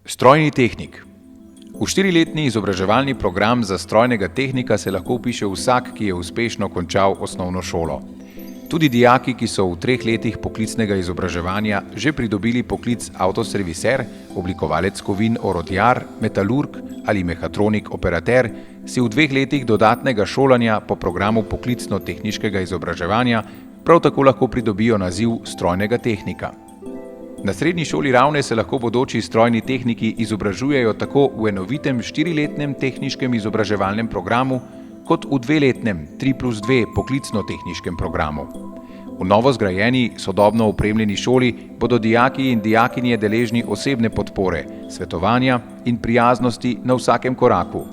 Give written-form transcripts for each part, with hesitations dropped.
Strojni tehnik. V 4-letni izobraževalni program za strojnega tehnika se lahko vpiše vsak, ki je uspešno končal osnovno šolo. Tudi dijaki, ki so v 3 letih poklicnega izobraževanja že pridobili poklic avtoserviser, oblikovalec kovin, orodjar, metalurg ali mehatronik operater, si v 2 letih dodatnega šolanja po programu poklicno-tehniškega izobraževanja prav tako lahko pridobijo naziv strojnega tehnika. Na Srednji šoli Ravne se lahko bodoči strojni tehniki izobražujejo tako v enovitem 4-letnem tehniškem izobraževalnem programu, kot v 2-letnem 3+2 poklicno-tehniškem programu. V novo zgrajeni, sodobno opremljeni šoli bodo dijaki in dijakinje deležni osebne podpore, svetovanja in prijaznosti na vsakem koraku.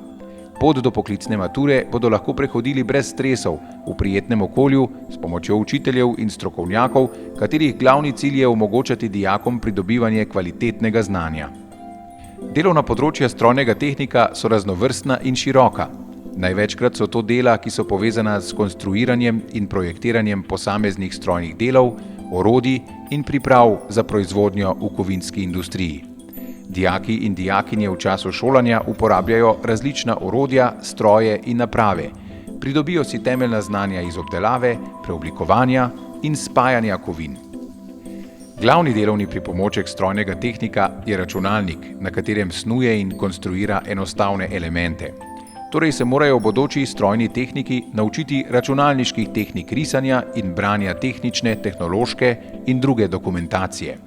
Pot do poklicne mature bodo lahko prehodili brez stresov, v prijetnem okolju, s pomočjo učiteljev in strokovnjakov, katerih glavni cilj je omogočati dijakom pridobivanje kvalitetnega znanja. Delovna področja strojnega tehnika so raznovrstna in široka. Največkrat so to dela, ki so povezana s konstruiranjem in projektiranjem posameznih strojnih delov, orodij in priprav za proizvodnjo v kovinski industriji. Dijaki in dijakinje v času šolanja uporabljajo različna orodja, stroje in naprave, pridobijo si temeljna znanja iz obdelave, preoblikovanja in spajanja kovin. Glavni delovni pripomoček strojnega tehnika je računalnik, na katerem snuje in konstruira enostavne elemente. Torej se morajo bodoči strojni tehniki naučiti računalniških tehnik risanja in branja tehnične, tehnološke in druge dokumentacije.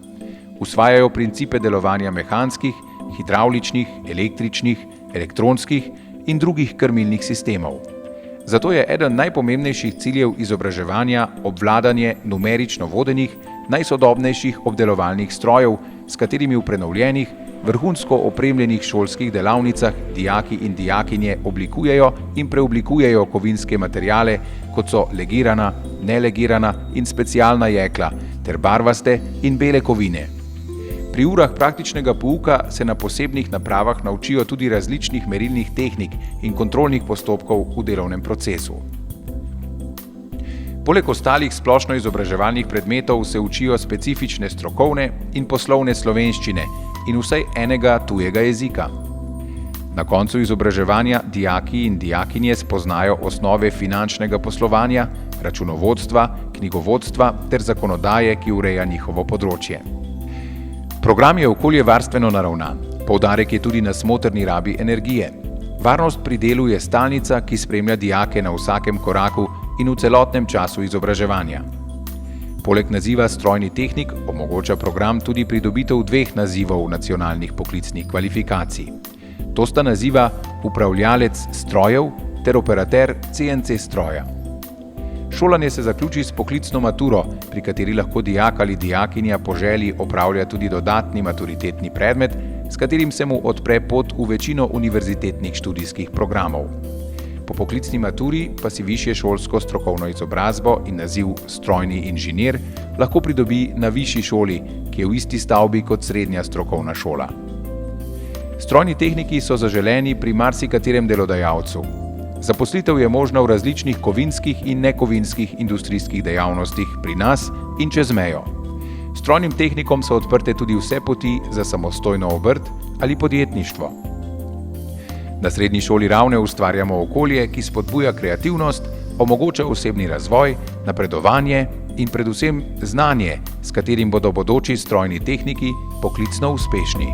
Usvajajo principe delovanja mehanskih, hidravličnih, električnih, elektronskih in drugih krmilnih sistemov. Zato je eden najpomembnejših ciljev izobraževanja obvladanje numerično vodenih, najsodobnejših obdelovalnih strojev, s katerimi v prenovljenih, vrhunsko opremljenih šolskih delavnicah dijaki in dijakinje oblikujejo in preoblikujejo kovinske materiale, kot so legirana, nelegirana in specialna jekla, ter barvaste in bele kovine. Pri urah praktičnega pouka se na posebnih napravah naučijo tudi različnih merilnih tehnik in kontrolnih postopkov v delovnem procesu. Poleg ostalih splošno izobraževalnih predmetov se učijo specifične strokovne in poslovne slovenščine in vsaj enega tujega jezika. Na koncu izobraževanja dijaki in dijakinje spoznajo osnove finančnega poslovanja, računovodstva, knjigovodstva ter zakonodaje, ki ureja njihovo področje. Program je okoljevarstveno naravnan, poudarek je tudi na smotrni rabi energije. Varnost pri delu je stalnica, ki spremlja dijake na vsakem koraku in v celotnem času izobraževanja. Poleg naziva strojni tehnik omogoča program tudi pridobitev 2 nazivov nacionalnih poklicnih kvalifikacij. To sta naziva upravljalec strojev ter operater CNC stroja. Šolanje se zaključi s poklicno maturo, pri kateri lahko dijak ali dijakinja po želji opravlja tudi dodatni maturitetni predmet, s katerim se mu odpre pot v večino univerzitetnih študijskih programov. Po poklicni maturi pa si višješolsko strokovno izobrazbo in naziv strojni inženir lahko pridobi na višji šoli, ki je v isti stavbi kot srednja strokovna šola. Strojni tehniki so zaželeni pri marsikaterem delodajalcu. Zaposlitev je možna v različnih kovinskih in nekovinskih industrijskih dejavnostih pri nas in čez mejo. Strojnim tehnikom so odprte tudi vse poti za samostojno obrt ali podjetništvo. Na Srednji šoli Ravne ustvarjamo okolje, ki spodbuja kreativnost, omogoča osebni razvoj, napredovanje in predvsem znanje, s katerim bodo bodoči strojni tehniki poklicno uspešni.